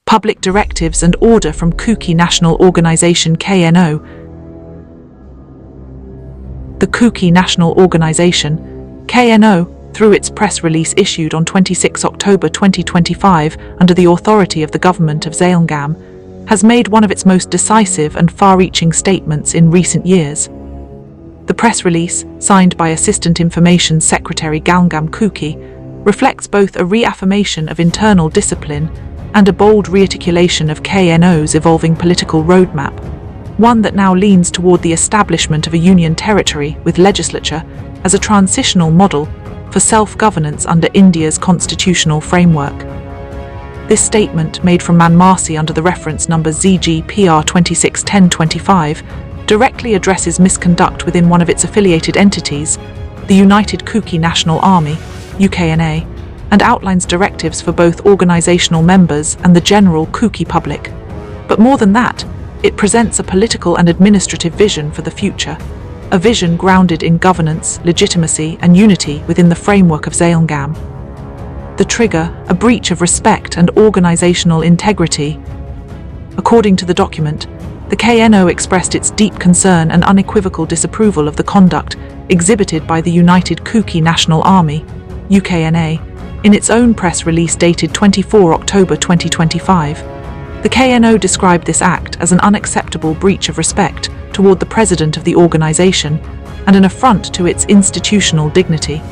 Public Directives and Order from Kuki National Organization (KNO). The Kuki National Organization (KNO), through its press release issued on 26 October 2025 under the authority of the Government of Zale'Ngam, has made one of its most decisive and far-reaching statements in recent years. The press release, signed by Assistant Information Secretary ZaleNGam Kuki, reflects both a reaffirmation of internal discipline and a bold rearticulation of KNO's evolving political roadmap, one that now leans toward the establishment of a union territory with Legislature as a transitional model for self-governance under India's constitutional framework. This statement, made from Manmasi under the reference number ZGPR 261025, directly addresses misconduct within one of its affiliated entities, the United Kuki National Army, UKNA, and outlines directives for both organizational members and the general Kuki public. But more than that, it presents a political and administrative vision for the future, a vision grounded in governance, legitimacy, and unity within the framework of ZaleNGam. The trigger, a breach of respect and organizational integrity. According to the document, the KNO expressed its deep concern and unequivocal disapproval of the conduct exhibited by the United Kuki National Army, UKNA, in its own press release dated 24 October 2025. The KNO described this act as an unacceptable breach of respect toward the president of the organization and an affront to its institutional dignity.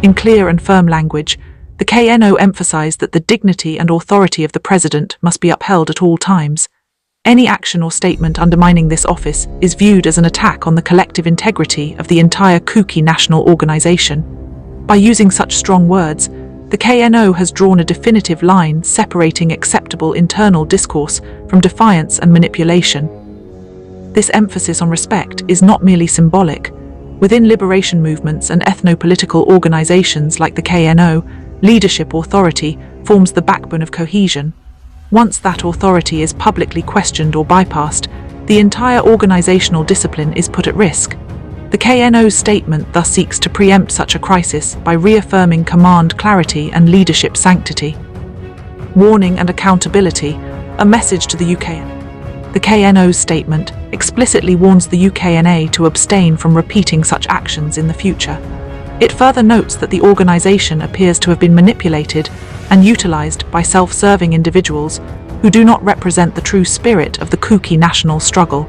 In clear and firm language, the KNO emphasized that the dignity and authority of the president must be upheld at all times. Any action or statement undermining this office is viewed as an attack on the collective integrity of the entire Kuki National Organization. By using such strong words, the KNO has drawn a definitive line separating acceptable internal discourse from defiance and manipulation. This emphasis on respect is not merely symbolic. Within liberation movements and ethno-political organizations like the KNO, leadership authority forms the backbone of cohesion. Once that authority is publicly questioned or bypassed, the entire organizational discipline is put at risk. The KNO's statement thus seeks to preempt such a crisis by reaffirming command clarity and leadership sanctity. Warning and accountability, a message to the UKNA. The KNO's statement explicitly warns the UKNA to abstain from repeating such actions in the future. It further notes that the organization appears to have been manipulated and utilized by self-serving individuals who do not represent the true spirit of the Kuki national struggle.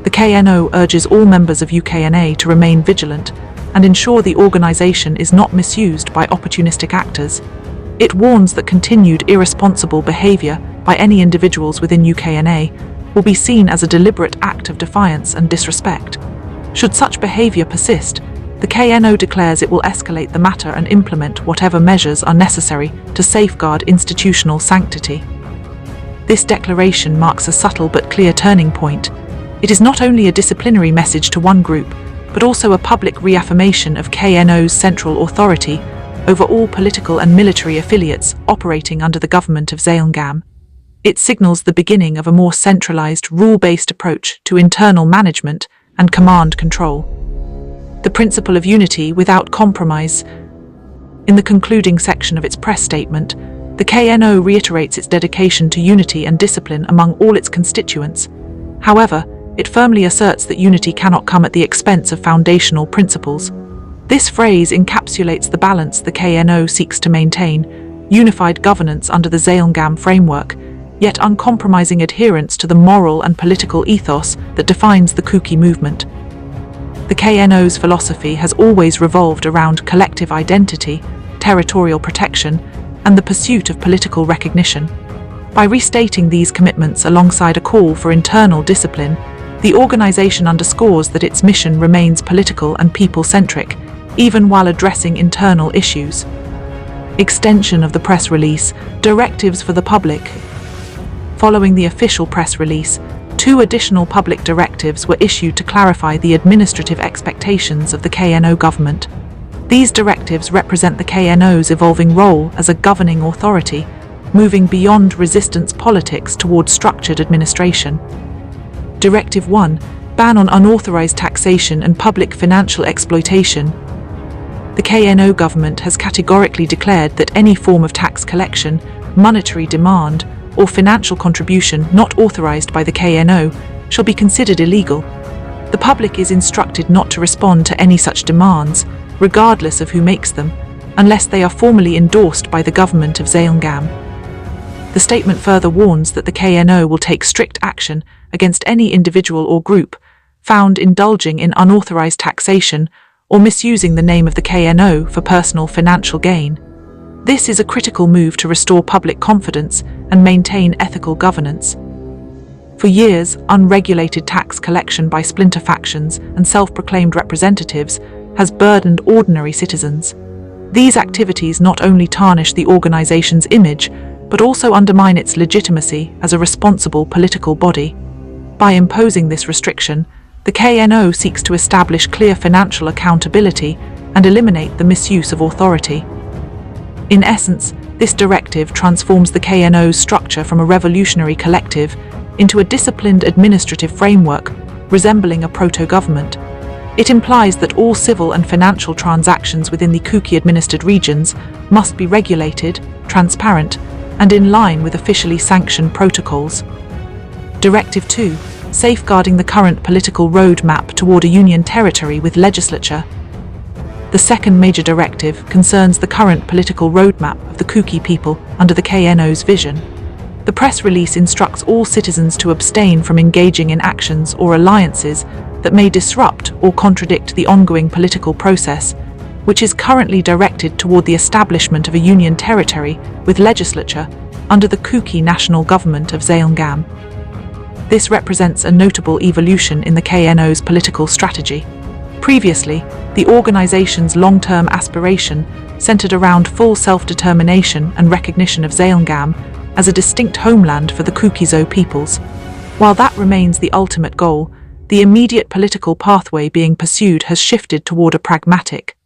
The KNO urges all members of UKNA to remain vigilant and ensure the organization is not misused by opportunistic actors. It warns that continued irresponsible behavior by any individuals within UKNA will be seen as a deliberate act of defiance and disrespect. Should such behavior persist, the KNO declares it will escalate the matter and implement whatever measures are necessary to safeguard institutional sanctity. This declaration marks a subtle but clear turning point. It is not only a disciplinary message to one group, but also a public reaffirmation of KNO's central authority over all political and military affiliates operating under the Government of Zale'Ngam. It signals the beginning of a more centralized, rule-based approach to internal management and command control. The principle of unity without compromise. In the concluding section of its press statement, the KNO reiterates its dedication to unity and discipline among all its constituents. However, it firmly asserts that unity cannot come at the expense of foundational principles. This phrase encapsulates the balance the KNO seeks to maintain: unified governance under the ZaleNGam framework, yet uncompromising adherence to the moral and political ethos that defines the Kuki movement. The KNO's philosophy has always revolved around collective identity, territorial protection, and the pursuit of political recognition. By restating these commitments alongside a call for internal discipline, the organization underscores that its mission remains political and people-centric, even while addressing internal issues. Extension of the press release, directives for the public. Following the official press release, 2 additional public directives were issued to clarify the administrative expectations of the KNO government. These directives represent the KNO's evolving role as a governing authority, moving beyond resistance politics toward structured administration. Directive 1, ban on unauthorized taxation and public financial exploitation. The KNO government has categorically declared that any form of tax collection, monetary demand, or financial contribution not authorized by the KNO shall be considered illegal. The public is instructed not to respond to any such demands, regardless of who makes them, unless they are formally endorsed by the Government of Zale'Ngam. The statement further warns that the KNO will take strict action against any individual or group found indulging in unauthorized taxation or misusing the name of the KNO for personal financial gain. This is a critical move to restore public confidence and maintain ethical governance. For years, unregulated tax collection by splinter factions and self-proclaimed representatives has burdened ordinary citizens. These activities not only tarnish the organization's image, but also undermine its legitimacy as a responsible political body. By imposing this restriction, the KNO seeks to establish clear financial accountability and eliminate the misuse of authority. In essence, this directive transforms the KNO's structure from a revolutionary collective into a disciplined administrative framework resembling a proto-government. It implies that all civil and financial transactions within the Kuki-administered regions must be regulated, transparent, and in line with officially sanctioned protocols. Directive 2. Safeguarding the current political roadmap toward a union territory with Legislature. The second major directive concerns the current political roadmap of the Kuki people under the KNO's vision. The press release instructs all citizens to abstain from engaging in actions or alliances that may disrupt or contradict the ongoing political process, which is currently directed toward the establishment of a union territory with Legislature under the Kuki National Government of Zale'Ngam. This represents a notable evolution in the KNO's political strategy. Previously, the organization's long-term aspiration centered around full self-determination and recognition of ZaleNGam as a distinct homeland for the Kuki peoples. While that remains the ultimate goal, the immediate political pathway being pursued has shifted toward a pragmatic,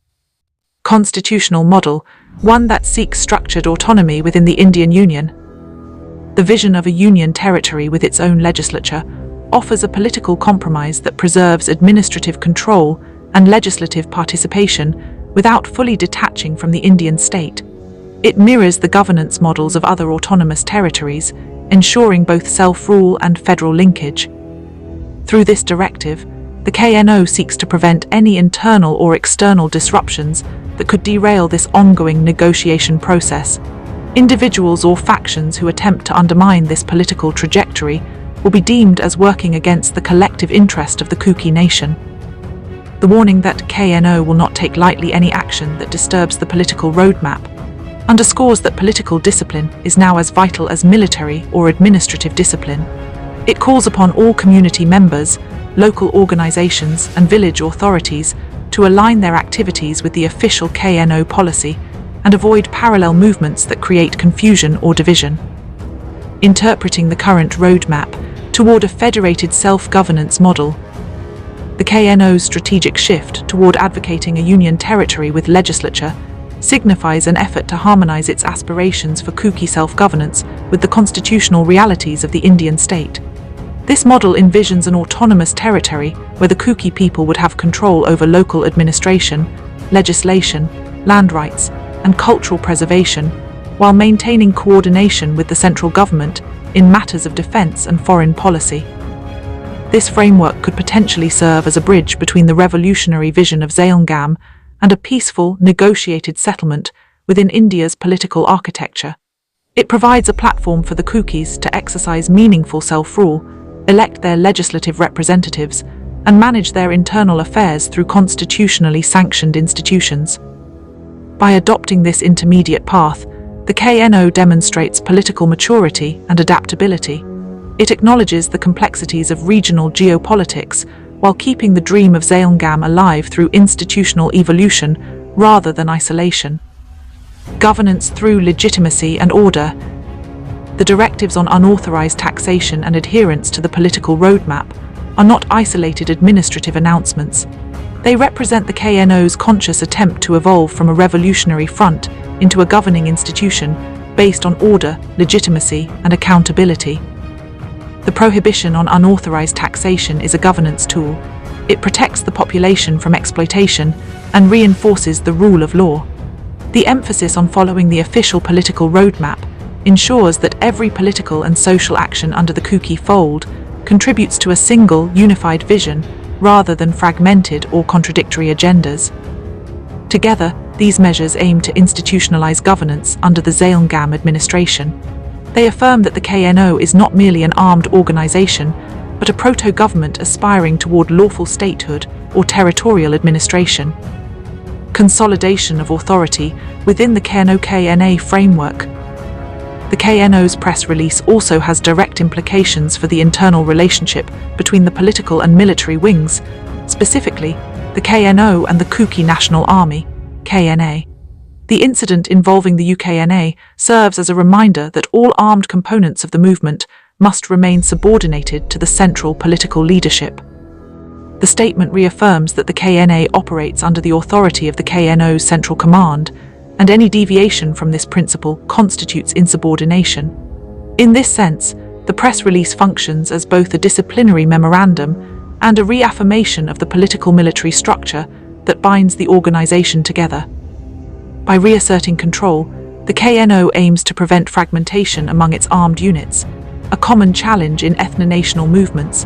constitutional model, one that seeks structured autonomy within the Indian Union. The vision of a union territory with its own legislature offers a political compromise that preserves administrative control and legislative participation without fully detaching from the Indian state. It mirrors the governance models of other autonomous territories, ensuring both self-rule and federal linkage. Through this directive, the KNO seeks to prevent any internal or external disruptions that could derail this ongoing negotiation process. Individuals or factions who attempt to undermine this political trajectory will be deemed as working against the collective interest of the Kuki nation. The warning that KNO will not take lightly any action that disturbs the political roadmap underscores that political discipline is now as vital as military or administrative discipline. It calls upon all community members, local organizations, and village authorities to align their activities with the official KNO policy and avoid parallel movements that create confusion or division. Interpreting the current roadmap toward a federated self-governance model, the KNO's strategic shift toward advocating a union territory with legislature signifies an effort to harmonize its aspirations for Kuki self-governance with the constitutional realities of the Indian state. This model envisions an autonomous territory where the Kuki people would have control over local administration, legislation, land rights, and cultural preservation, while maintaining coordination with the central government in matters of defense and foreign policy. This framework could potentially serve as a bridge between the revolutionary vision of ZaleNGam and a peaceful, negotiated settlement within India's political architecture. It provides a platform for the Kukis to exercise meaningful self-rule, elect their legislative representatives, and manage their internal affairs through constitutionally sanctioned institutions. By adopting this intermediate path, the KNO demonstrates political maturity and adaptability. It acknowledges the complexities of regional geopolitics while keeping the dream of ZaleNGam alive through institutional evolution rather than isolation. Governance through legitimacy and order. The directives on unauthorized taxation and adherence to the political roadmap are not isolated administrative announcements. They represent the KNO's conscious attempt to evolve from a revolutionary front into a governing institution based on order, legitimacy, and accountability. The prohibition on unauthorized taxation is a governance tool. It protects the population from exploitation and reinforces the rule of law. The emphasis on following the official political roadmap ensures that every political and social action under the Kuki fold contributes to a single, unified vision rather than fragmented or contradictory agendas. Together, these measures aim to institutionalize governance under the ZaleNGam administration. They affirm that the KNO is not merely an armed organization, but a proto-government aspiring toward lawful statehood or territorial administration. Consolidation of authority within the KNO-KNA framework. The KNO's press release also has direct implications for the internal relationship between the political and military wings, specifically the KNO and the Kuki National Army, KNA. The incident involving the UKNA serves as a reminder that all armed components of the movement must remain subordinated to the central political leadership. The statement reaffirms that the KNA operates under the authority of the KNO's central command, and any deviation from this principle constitutes insubordination. In this sense, the press release functions as both a disciplinary memorandum and a reaffirmation of the political military structure that binds the organization together. By reasserting control, the KNO aims to prevent fragmentation among its armed units, a common challenge in ethno-national movements.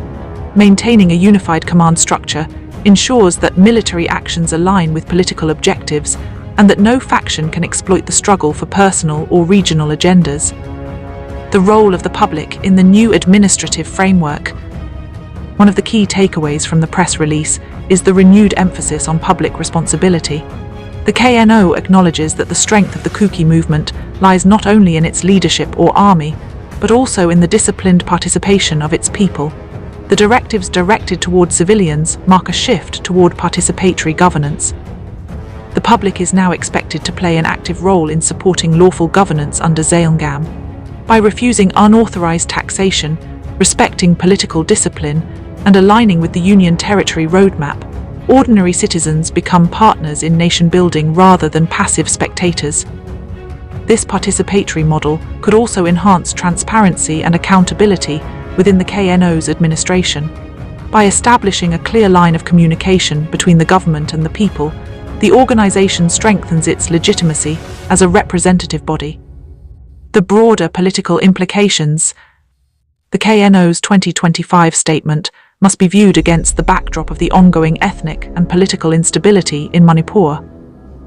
Maintaining a unified command structure ensures that military actions align with political objectives and that no faction can exploit the struggle for personal or regional agendas. The role of the public in the new administrative framework. One of the key takeaways from the press release is the renewed emphasis on public responsibility. The KNO acknowledges that the strength of the Kuki movement lies not only in its leadership or army, but also in the disciplined participation of its people. The directives directed toward civilians mark a shift toward participatory governance. The public is now expected to play an active role in supporting lawful governance under ZaleNGam. By refusing unauthorized taxation, respecting political discipline, and aligning with the Union Territory Roadmap, ordinary citizens become partners in nation-building rather than passive spectators. This participatory model could also enhance transparency and accountability within the KNO's administration. By establishing a clear line of communication between the government and the people, the organization strengthens its legitimacy as a representative body. The broader political implications. The KNO's 2025 statement must be viewed against the backdrop of the ongoing ethnic and political instability in Manipur.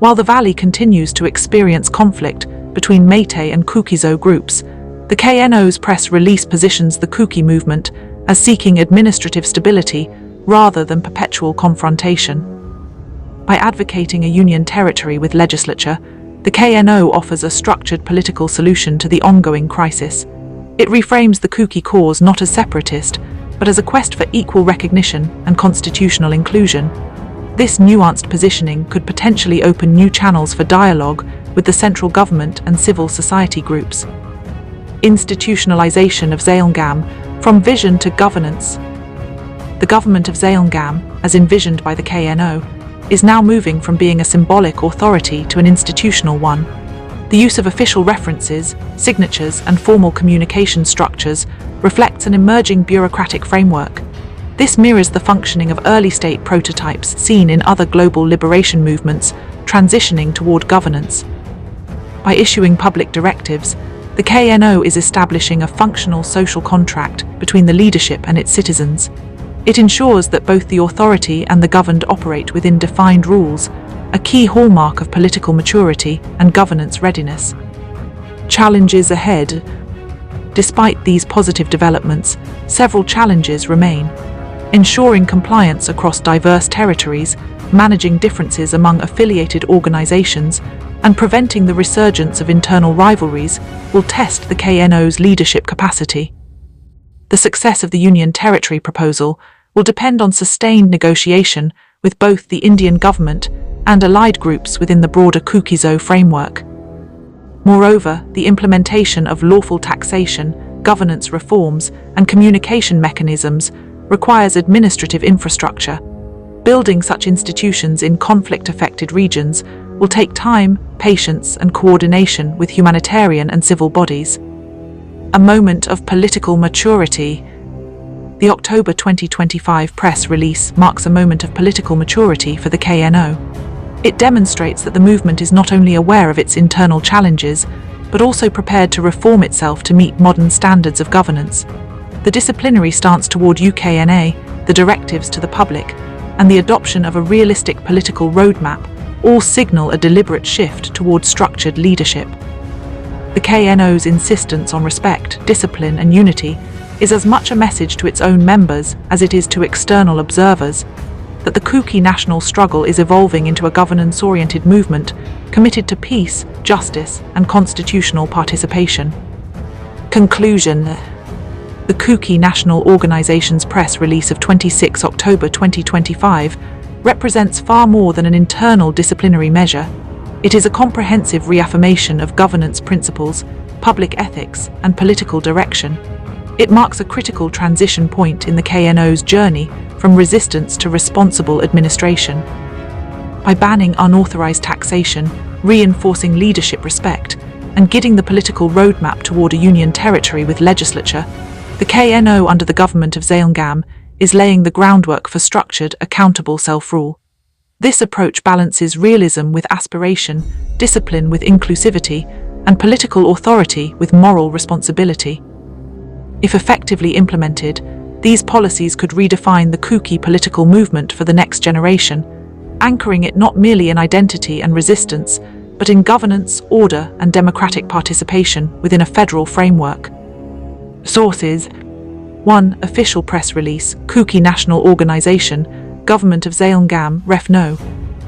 While the valley continues to experience conflict between Meitei and Kuki-Zo groups, the KNO's press release positions the Kuki movement as seeking administrative stability rather than perpetual confrontation. By advocating a union territory with legislature, the KNO offers a structured political solution to the ongoing crisis. It reframes the Kuki cause not as separatist, but as a quest for equal recognition and constitutional inclusion. This nuanced positioning could potentially open new channels for dialogue with the central government and civil society groups. Institutionalization of ZaleNGam from vision to governance. The Government of Zale'Ngam, as envisioned by the KNO, is now moving from being a symbolic authority to an institutional one. The use of official references, signatures, and formal communication structures reflects an emerging bureaucratic framework. This mirrors the functioning of early-state prototypes seen in other global liberation movements transitioning toward governance. By issuing public directives, the KNO is establishing a functional social contract between the leadership and its citizens. It ensures that both the authority and the governed operate within defined rules, a key hallmark of political maturity and governance readiness. Challenges ahead. Despite these positive developments, several challenges remain. Ensuring compliance across diverse territories, managing differences among affiliated organizations, and preventing the resurgence of internal rivalries will test the KNO's leadership capacity. The success of the Union Territory proposal will depend on sustained negotiation with both the Indian government and allied groups within the broader Kuki-Zo framework. Moreover, the implementation of lawful taxation, governance reforms, and communication mechanisms requires administrative infrastructure. Building such institutions in conflict-affected regions will take time, patience, and coordination with humanitarian and civil bodies. A moment of political maturity. The October 2025 press release marks a moment of political maturity for the KNO. It demonstrates that the movement is not only aware of its internal challenges, but also prepared to reform itself to meet modern standards of governance. The disciplinary stance toward UKNA, the directives to the public, and the adoption of a realistic political roadmap all signal a deliberate shift toward structured leadership. The KNO's insistence on respect, discipline, and unity is as much a message to its own members as it is to external observers that the Kuki national struggle is evolving into a governance-oriented movement committed to peace, justice, and constitutional participation. Conclusion. The Kuki National Organization's press release of 26 October 2025 represents far more than an internal disciplinary measure. It is a comprehensive reaffirmation of governance principles, public ethics, and political direction. It marks a critical transition point in the KNO's journey from resistance to responsible administration. By banning unauthorized taxation, reinforcing leadership respect, and guiding the political roadmap toward a union territory with legislature, the KNO under the Government of Zale'Ngam is laying the groundwork for structured, accountable self-rule. This approach balances realism with aspiration, discipline with inclusivity, and political authority with moral responsibility. If effectively implemented, these policies could redefine the Kuki political movement for the next generation, anchoring it not merely in identity and resistance, but in governance, order, and democratic participation within a federal framework. Sources: 1. Official press release, Kuki National Organization, Government of Zale'Ngam, Ref No.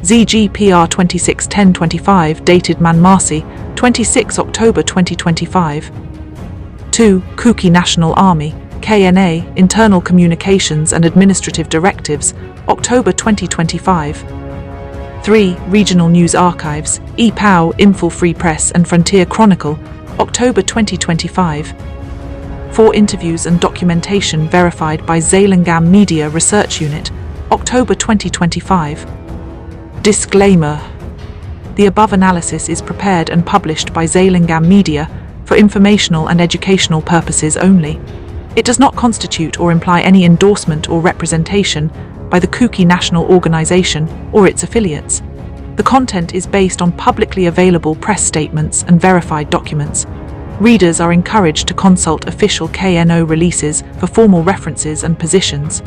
ZGPR 261025, dated Manmasi, 26 October 2025. 2. Kuki National Army, KNA, Internal Communications and Administrative Directives, October 2025. 3. Regional News Archives, EPOW, Info Free Press and Frontier Chronicle, October 2025. 4. Interviews and documentation verified by ZaleNGam Media Research Unit, October 2025. Disclaimer. The above analysis is prepared and published by ZaleNGam Media for informational and educational purposes only. It does not constitute or imply any endorsement or representation by the Kuki National Organization or its affiliates. The content is based on publicly available press statements and verified documents. Readers are encouraged to consult official KNO releases for formal references and positions.